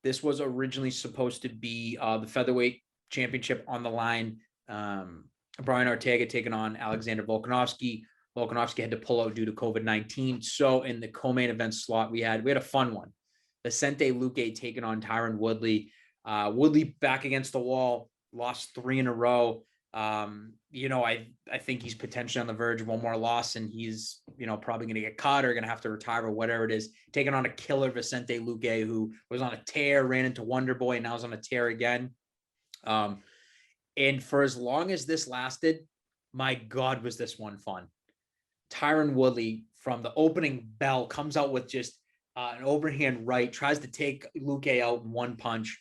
This was originally supposed to be the featherweight championship on the line. Brian Ortega taking on Alexander Volkanovski. Volkanovski had to pull out due to COVID-19. So in the co-main event slot, we had a fun one. Vicente Luque taking on Tyron Woodley. Woodley back against the wall, lost 3 in a row. I think he's potentially on the verge of one more loss, and he's, probably going to get caught or going to have to retire or whatever it is. Taking on a killer Vicente Luque, who was on a tear, ran into Wonder Boy, and now is on a tear again. And for as long as this lasted, my God, was this one fun. Tyron Woodley from the opening bell comes out with just an overhand right, tries to take Luque out in one punch.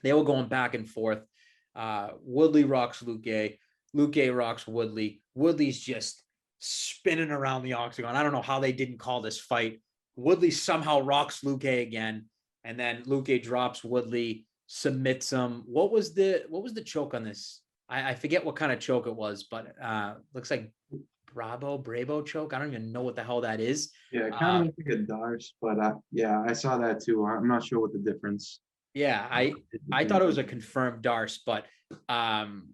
They were going back and forth. Woodley rocks Luque. Luque rocks Woodley. Woodley's just spinning around the octagon. I don't know how they didn't call this fight. Woodley somehow rocks Luque again, and then Luque drops Woodley, submits him. What was the choke on this? I forget what kind of choke it was, but looks like Bravo choke. I don't even know what the hell that is. Yeah, it kind of looks like a Darce, but I saw that too. I'm not sure what the difference. Yeah, I thought it was a confirmed Darce, but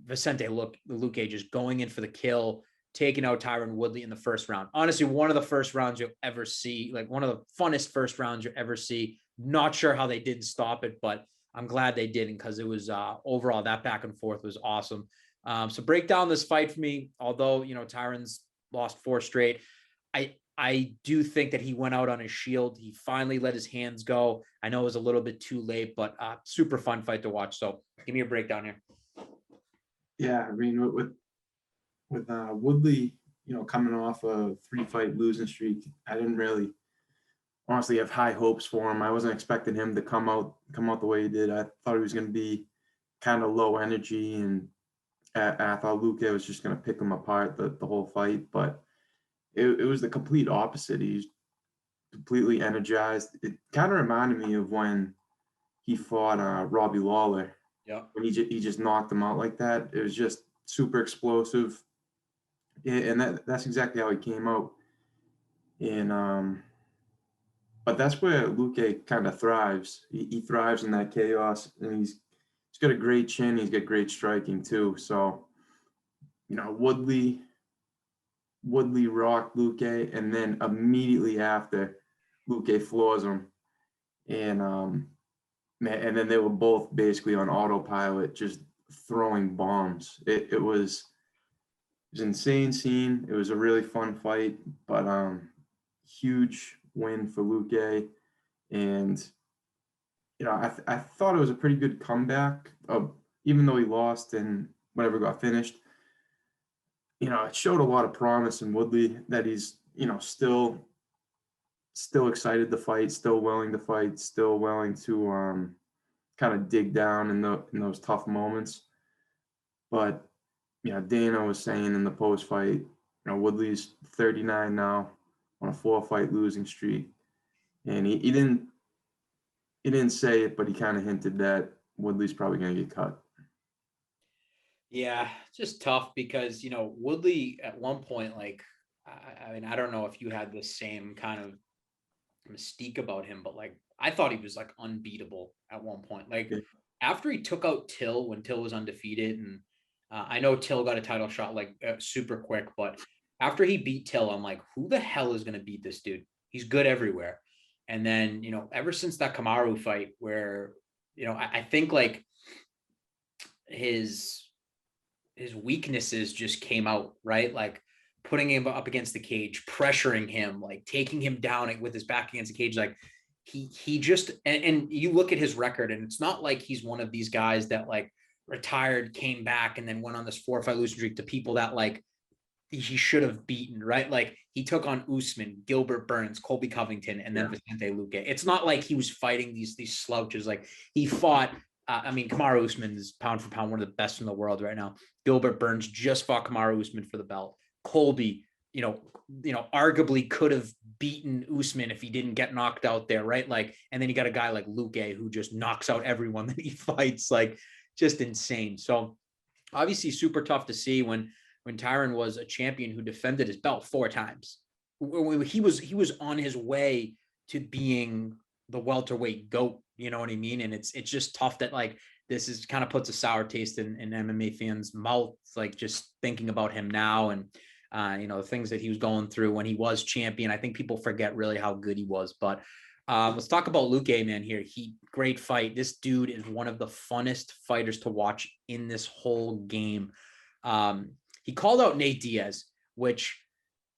Vicente Luque just going in for the kill, taking out Tyron Woodley in the first round. Honestly, one of the first rounds you'll ever see, like one of the funnest first rounds you'll ever see. Not sure how they didn't stop it, but I'm glad they didn't, because it was overall that back and forth was awesome. So break down this fight for me. Although, Tyron's lost 4 straight, I do think that he went out on his shield. He finally let his hands go. I know it was a little bit too late, but super fun fight to watch. So give me a breakdown here. Yeah, I mean, with Woodley, coming off a 3-fight losing streak, I didn't really honestly have high hopes for him. I wasn't expecting him to come out the way he did. I thought he was going to be kind of low energy, and I thought Luque was just going to pick him apart the whole fight, but it was the complete opposite. He's completely energized. It kind of reminded me of when he fought Robbie Lawler. Yeah. When he just knocked him out like that. It was just super explosive, and that's exactly how he came out. And but that's where Luque kind of thrives. He thrives in that chaos, and he's got a great chin. He's got great striking too. So, Woodley rocked Luque, and then immediately after, Luque floors him, and and then they were both basically on autopilot, just throwing bombs. It was an insane scene. It was a really fun fight, but huge win for Luque, and I thought it was a pretty good comeback. Even though he lost and whatever got finished, it showed a lot of promise in Woodley, that he's still excited to fight, still willing to fight, still willing to kind of dig down in those tough moments. But Dana was saying in the post fight, Woodley's 39 now on a 4-fight losing streak, and he didn't say it, but he kind of hinted that Woodley's probably going to get cut. Yeah, just tough because, Woodley at one point, like, I mean, I don't know if you had the same kind of mystique about him, but like, I thought he was like unbeatable at one point. Like, after he took out Till when Till was undefeated, and I know Till got a title shot like super quick, but after he beat Till, I'm like, who the hell is going to beat this dude? He's good everywhere. And then, ever since that Kamaru fight where, I think like his weaknesses just came out, right? Like putting him up against the cage, pressuring him, like taking him down with his back against the cage. Like he just, and you look at his record, and it's not like he's one of these guys that like retired, came back, and then went on this 4-fight losing streak to people that like he should have beaten, right? Like he took on Usman, Gilbert Burns, Colby Covington, and then Vicente Luque. It's not like he was fighting these slouches. Like he fought, Kamaru Usman is pound for pound one of the best in the world right now. Gilbert Burns just fought Kamaru Usman for the belt. Colby, arguably could have beaten Usman if he didn't get knocked out there, right? Like, and then you got a guy like Luque who just knocks out everyone that he fights, like just insane. So obviously super tough to see when Tyron was a champion who defended his belt 4 times. He was on his way to being the welterweight GOAT You know what I mean? And it's just tough that like this is kind of puts a sour taste in MMA fans' mouths, like just thinking about him now and the things that he was going through when he was champion. I think people forget really how good he was. But let's talk about Luque, man. Here, great fight. This dude is one of the funnest fighters to watch in this whole game. He called out Nate Diaz, which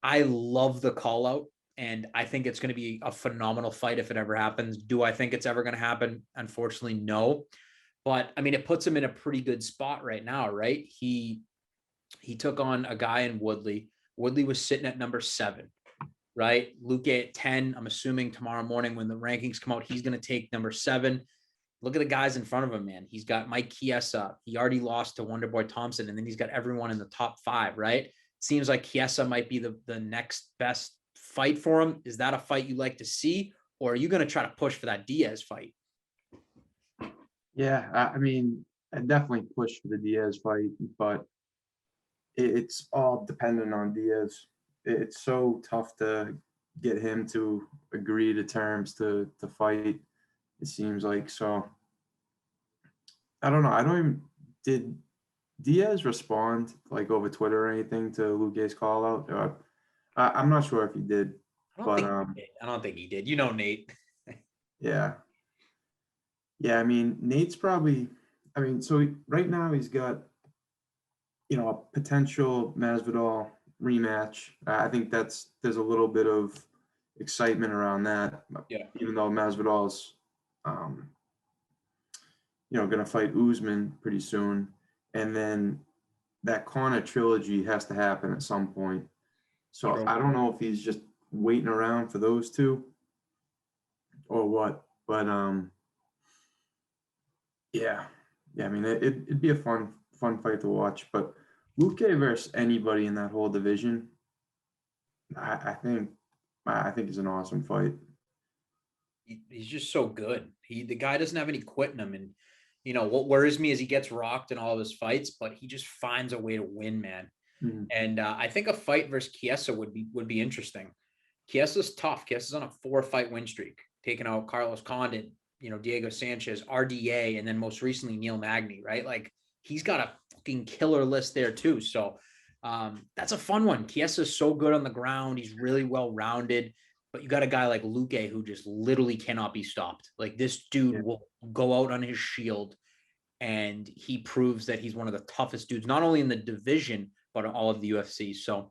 I love the call out. And I think it's going to be a phenomenal fight if it ever happens. Do I think it's ever going to happen? Unfortunately, no. But I mean, it puts him in a pretty good spot right now, right? He took on a guy in Woodley. Woodley was sitting at number 7, right? Luque at 10. I'm assuming tomorrow morning when the rankings come out, he's going to take number 7. Look at the guys in front of him, man. He's got Mike Chiesa. He already lost to Wonderboy Thompson, and then he's got everyone in the top 5, right? It seems like Chiesa might be the next best fight for him. Is that a fight you like to see, or are you going to try to push for that Diaz fight? Yeah, I mean, I definitely push for the Diaz fight, but it's all dependent on Diaz. It's so tough to get him to agree to terms to fight. It seems like so. I don't know. I don't even did Diaz respond like over Twitter or anything to Luque's call out? I'm not sure if he did, but I don't think he did. You know, Nate. yeah, yeah. I mean, Nate's probably. I mean, so right now he's got a potential Masvidal rematch. I think there's a little bit of excitement around that. Yeah. Even though Masvidal's, going to fight Usman pretty soon, and then that Connor trilogy has to happen at some point. So True. I don't know if he's just waiting around for those two or what, but yeah. I mean, it'd be a fun fight to watch. But Luque versus anybody in that whole division, I think is an awesome fight. He's just so good. The guy doesn't have any quit in him, and what worries me is he gets rocked in all of his fights, but he just finds a way to win, man. Mhm. And I think a fight versus Chiesa would be interesting. Chiesa's tough. Chiesa's on a 4-fight win streak, taking out Carlos Condit, Diego Sanchez, RDA, and then most recently Neil Magny, right? Like he's got a fucking killer list there too. So that's a fun one. Chiesa's so good on the ground. He's really well rounded. But you got a guy like Luque who just literally cannot be stopped. Like this dude will go out on his shield, and he proves that he's one of the toughest dudes, not only in the division, but in all of the UFC. So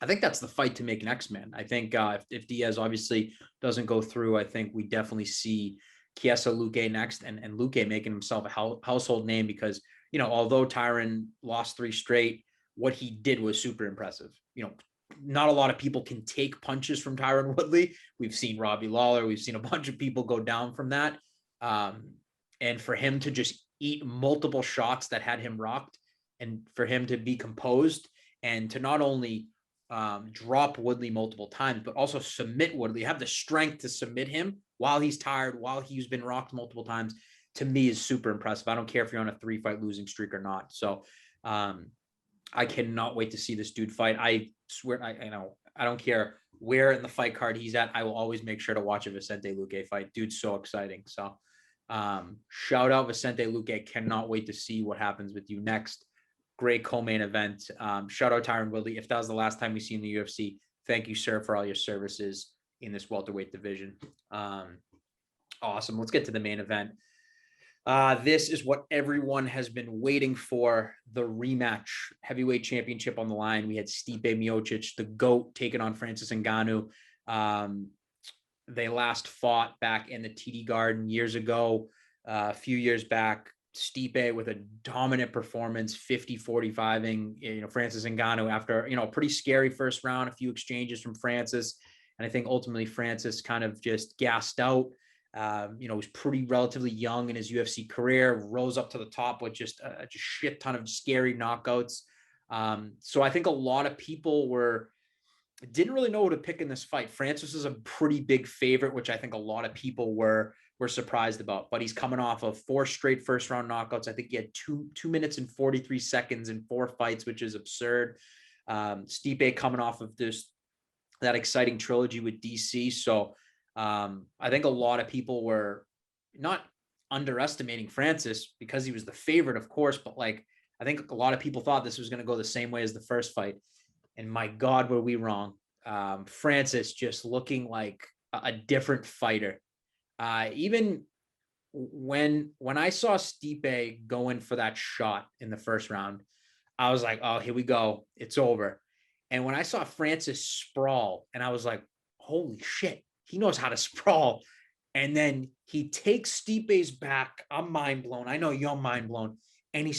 I think that's the fight to make next, man. I think if Diaz obviously doesn't go through, I think we definitely see Chiesa Luque next, and Luque making himself a household name because, although Tyron lost 3 straight, what he did was super impressive. Not a lot of people can take punches from Tyron Woodley. We've seen Robbie Lawler. We've seen a bunch of people go down from that. And for him to just eat multiple shots that had him rocked, and for him to be composed and to not only drop Woodley multiple times, but also submit Woodley, have the strength to submit him while he's tired, while he's been rocked multiple times, to me is super impressive. I don't care if you're on a 3-fight losing streak or not. So I cannot wait to see this dude fight. I swear, I don't care where in the fight card he's at. I will always make sure to watch a Vicente Luque fight. Dude's so exciting. So shout out Vicente Luque. Cannot wait to see what happens with you next. Great co-main event. Shout out Tyron Woodley. If that was the last time we see in the UFC, thank you, sir, for all your services in this welterweight division. Awesome. Let's get to the main event. This is what everyone has been waiting for, the rematch. Heavyweight championship on the line. We had Stipe Miocic, the GOAT, taking on Francis Ngannou. They last fought back in the TD Garden years ago, a few years back. Stipe with a dominant performance, 50-45ing, Francis Ngannou after, a pretty scary first round, a few exchanges from Francis. And I think ultimately Francis kind of just gassed out. Was pretty relatively young in his UFC career, rose up to the top with just a shit ton of scary knockouts. So I think a lot of people didn't really know who to pick in this fight. Francis is a pretty big favorite, which I think a lot of people were surprised about, but he's coming off of 4 straight first round knockouts. I think he had 2 minutes and 43 seconds in 4 fights, which is absurd. Stipe coming off of that exciting trilogy with DC. So I think a lot of people were not underestimating Francis because he was the favorite, of course, but like I think a lot of people thought this was going to go the same way as the first fight, and my God, were we wrong. Francis just looking like a different fighter. Even when I saw Stipe going for that shot in the first round, I was like, oh, here we go. It's over. And when I saw Francis sprawl, and I was like, holy shit, he knows how to sprawl. And then he takes Stipe's back. I'm mind blown. I know you're mind blown. And he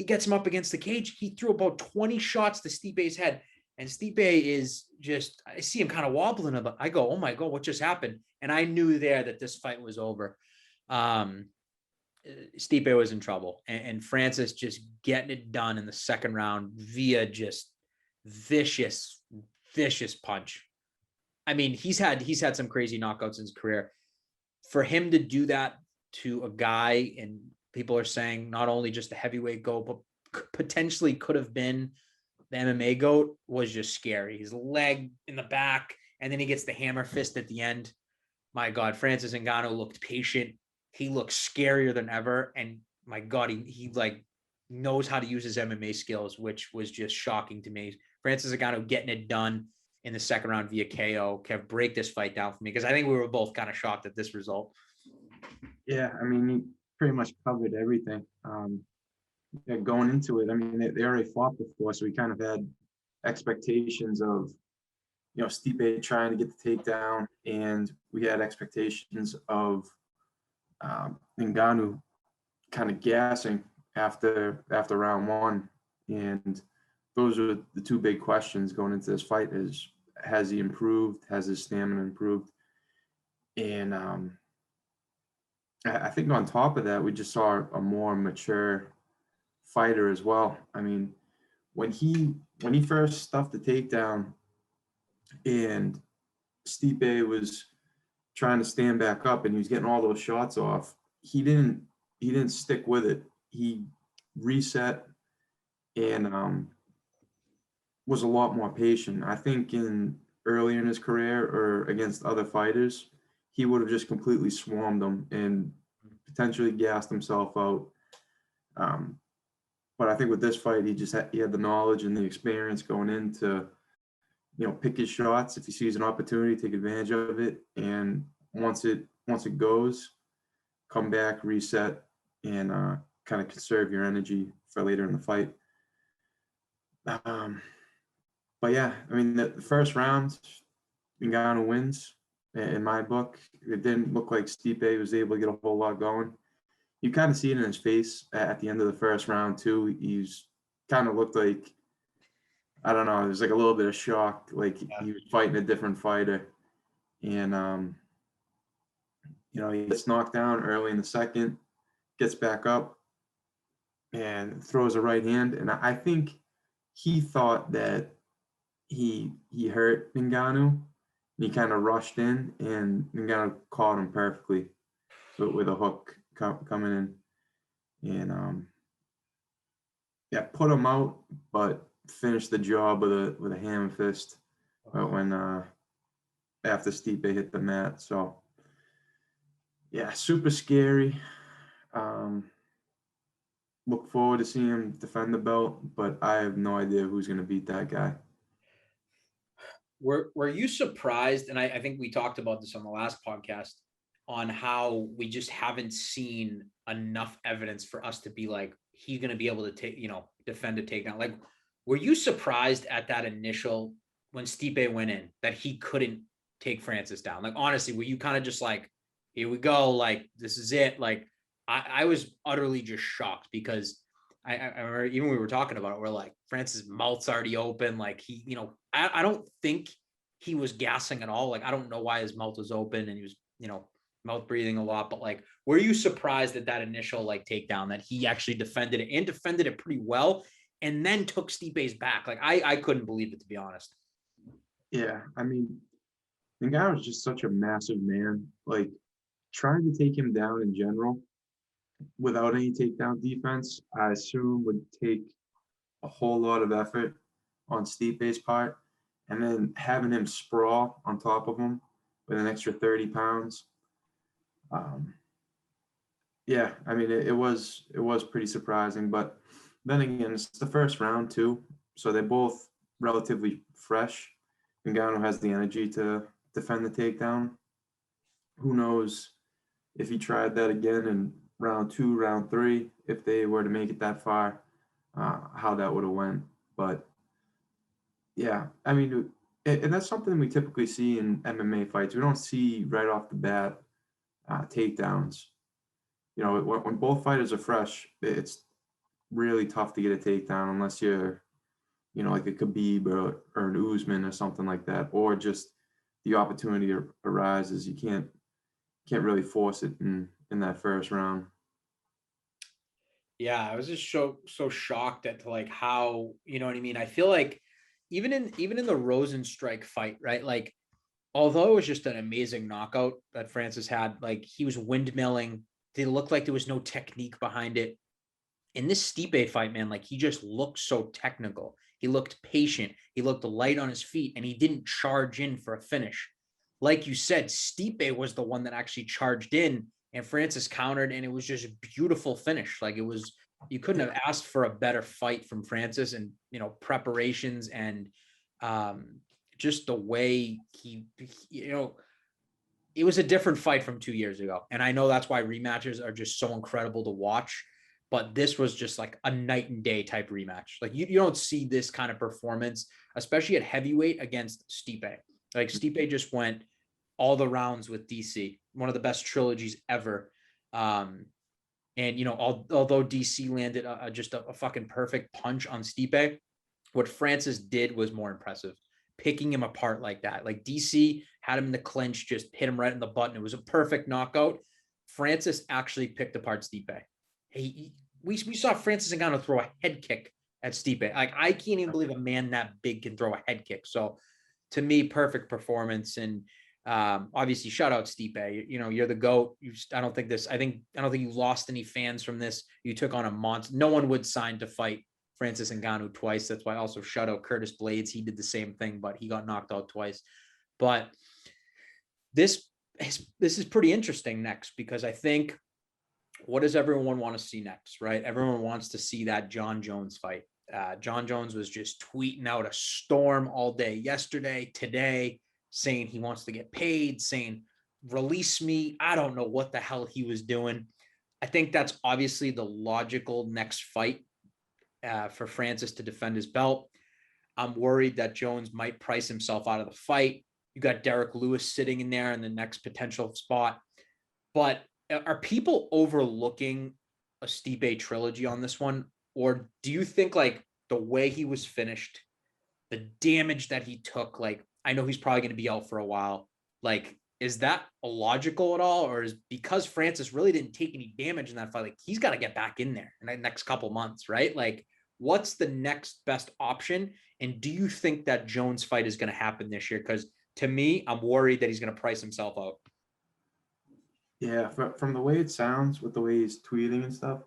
gets him up against the cage. He threw about 20 shots to Stipe's head. And Stipe is just, I see him kind of wobbling. I go, oh my God, what just happened? And I knew there that this fight was over. Um, Stipe was in trouble, and Francis just getting it done in the second round via just vicious, vicious punch. I mean, he's had some crazy knockouts in his career. For him to do that to a guy, and people are saying not only just the heavyweight GOAT, but potentially could have been the MMA GOAT, was just scary. His leg in the back, and then he gets the hammer fist at the end. My God, Francis Ngannou looked patient. He looks scarier than ever. And my God, he like knows how to use his MMA skills, which was just shocking to me. Francis Ngannou getting it done in the second round via KO. Kev, break this fight down for me, because I think we were both kind of shocked at this result. Yeah, I mean, he pretty much covered everything. Yeah, going into it, I mean, they already fought before, so we kind of had expectations of, Stipe trying to get the takedown, and we had expectations of Ngannou kind of gassing after round one, and those are the two big questions going into this fight: is has he improved? Has his stamina improved? And I think on top of that, we just saw a more mature fighter as well. I mean, when he first stuffed the takedown and Stipe was trying to stand back up and he was getting all those shots off, he didn't stick with it. He reset and was a lot more patient. I think in earlier in his career or against other fighters, he would have just completely swarmed them and potentially gassed himself out. Um, but I think with this fight, he had the knowledge and the experience going into, pick his shots. If he sees an opportunity, take advantage of it, and once it goes, come back, reset, and kind of conserve your energy for later in the fight. Um, but yeah, I mean, the first round, Ngannou wins. In my book, it didn't look like Stipe was able to get a whole lot going. You kind of see it in his face at the end of the first round too. He's kind of looked like, I don't know, there's like a little bit of shock, like he was fighting a different fighter, and he gets knocked down early in the second, gets back up, and throws a right hand, and I think he thought that he hurt Ngannou, and he kind of rushed in, and Ngannou caught him perfectly with a hook coming in, and yeah, put him out, but finished the job with a hammer fist when after Stipe hit the mat. So yeah, super scary. Look forward to seeing him defend the belt, but I have no idea who's going to beat that guy. Were you surprised? And I think we talked about this on the last podcast, on how we just haven't seen enough evidence for us to be like, he's going to be able to defend a takedown. Like, were you surprised at that initial, when Stipe went in, that he couldn't take Francis down? Like, honestly, were you kind of just like, here we go, like, this is it? Like, I was utterly just shocked, because I remember even we were talking about it, we're like, Francis' mouth's already open. Like, I don't think he was gassing at all. Like, I don't know why his mouth was open and he was, mouth breathing a lot. But like, were you surprised at that initial like takedown, that he actually defended it, and defended it pretty well, and then took Stipe's back? Like, I couldn't believe it, to be honest. Yeah, I mean, the guy was just such a massive man. Like, trying to take him down in general without any takedown defense, I assume would take a whole lot of effort on Stipe's part, and then having him sprawl on top of him with an extra 30 pounds. Yeah, I mean, it was pretty surprising, but then again, it's the first round too, so they're both relatively fresh. Ngannou has the energy to defend the takedown. Who knows if he tried that again in round two, round three, if they were to make it that far, how that would have went. But yeah, I mean, and that's something we typically see in MMA fights. We don't see right off the bat takedowns. You know, when both fighters are fresh, it's really tough to get a takedown unless you're, like a Khabib or an Usman or something like that, or just the opportunity arises. You can't really force it in that first round. Yeah, I was just so shocked at like how, you know what I mean? I feel like even in the Rosenstrike fight, right? Like although it was just an amazing knockout that Francis had, like he was windmilling. It looked like there was no technique behind it. In this Stipe fight, man, like he just looked so technical. He looked patient. He looked light on his feet, and he didn't charge in for a finish. Like you said, Stipe was the one that actually charged in, and Francis countered, and it was just a beautiful finish. Like it was, you couldn't have asked for a better fight from Francis, and preparations and um, just the way he. It was a different fight from 2 years ago. And I know that's why rematches are just so incredible to watch. But this was just like a night and day type rematch. Like you don't see this kind of performance, especially at heavyweight against Stipe. Like Stipe just went all the rounds with DC, one of the best trilogies ever. And although DC landed just a fucking perfect punch on Stipe, what Francis did was more impressive. Picking him apart like that. Like DC had him in the clinch, just hit him right in the butt, and it was a perfect knockout. Francis actually picked apart Stipe. We saw Francis Ngannou throw a head kick at Stipe. Like I can't even believe a man that big can throw a head kick. So to me, perfect performance. And obviously, shout out Stipe. You're the GOAT. I don't think you lost any fans from this. You took on a monster. No one would sign to fight Francis Ngannou twice. That's why I also shout out Curtis Blades. He did the same thing, but he got knocked out twice. But this is pretty interesting next, because I think, what does everyone want to see next, right? Everyone wants to see that John Jones fight. John Jones was just tweeting out a storm all day yesterday, today, saying he wants to get paid, saying, release me. I don't know what the hell he was doing. I think that's obviously the logical next fight for Francis to defend his belt. I'm worried that Jones might price himself out of the fight. You got Derek Lewis sitting in there in the next potential spot. But are people overlooking a Stipe trilogy on this one? Or do you think like the way he was finished, the damage that he took, like I know he's probably going to be out for a while. Like, is that illogical at all? Or is because Francis really didn't take any damage in that fight, like he's got to get back in there in the next couple months, right? Like, what's the next best option? And do you think that Jones fight is going to happen this year? Because to me, I'm worried that he's going to price himself out. Yeah, from the way it sounds, with the way he's tweeting and stuff,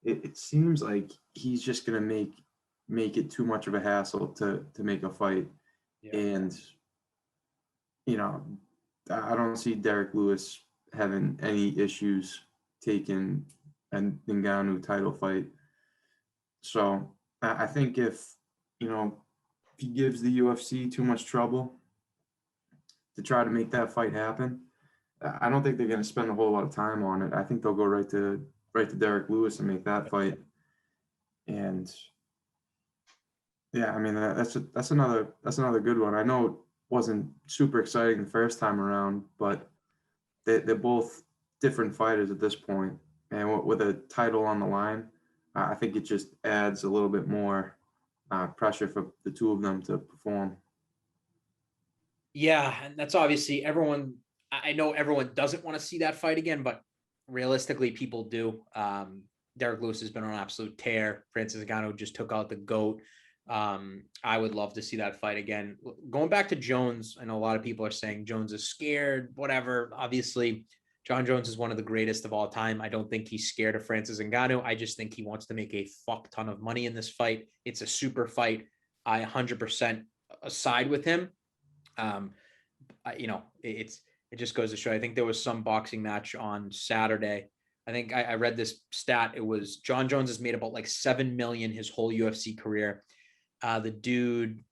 it seems like he's just gonna make it too much of a hassle to make a fight. Yeah. And you know, I don't see Derek Lewis having any issues taking a Ngannou title fight. So I think if he gives the UFC too much trouble to try to make that fight happen, I don't think they're going to spend a whole lot of time on it. I think they'll go right to Derek Lewis and make that fight. And yeah, I mean that's another good one. I know it wasn't super exciting the first time around, but they're both different fighters at this point, and with a title on the line, I think it just adds a little bit more pressure for the two of them to perform. Yeah, and that's obviously everyone. I know everyone doesn't want to see that fight again, but realistically, people do. Derek Lewis has been on an absolute tear. Francis Ngannou just took out the GOAT. I would love to see that fight again. Going back to Jones, I know a lot of people are saying Jones is scared, whatever. Obviously, John Jones is one of the greatest of all time. I don't think he's scared of Francis Ngannou. I just think he wants to make a fuck ton of money in this fight. It's a super fight. I 100% side with him. Um, it just goes to show. I think there was some boxing match on Saturday I think I read this stat. It was John Jones has made about like 7 million his whole UFC career. The dude,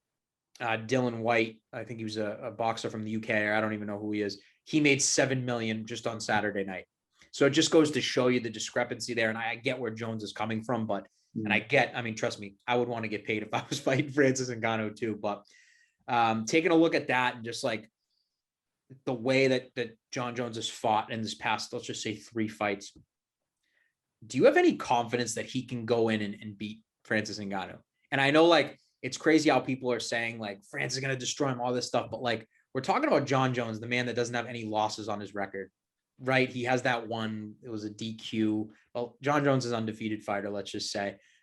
Dylan White, I think he was a boxer from the UK, or I don't even know who he is. He made 7 million just on Saturday night. So it just goes to show you the discrepancy there. And I get where Jones is coming from, but and I mean, trust me, I would want to get paid if I was fighting Francis Ngannou too. But taking a look at that and just like the way that John Jones has fought in this past, let's just say 3 fights, do you have any confidence that he can go in and beat Francis Ngannou? And I know like it's crazy how people are saying like Francis is going to destroy him, all this stuff, but like we're talking about John Jones, the man that doesn't have any losses on his record, right? He has that one, it was a DQ. Well, John Jones is an undefeated fighter, let's just say.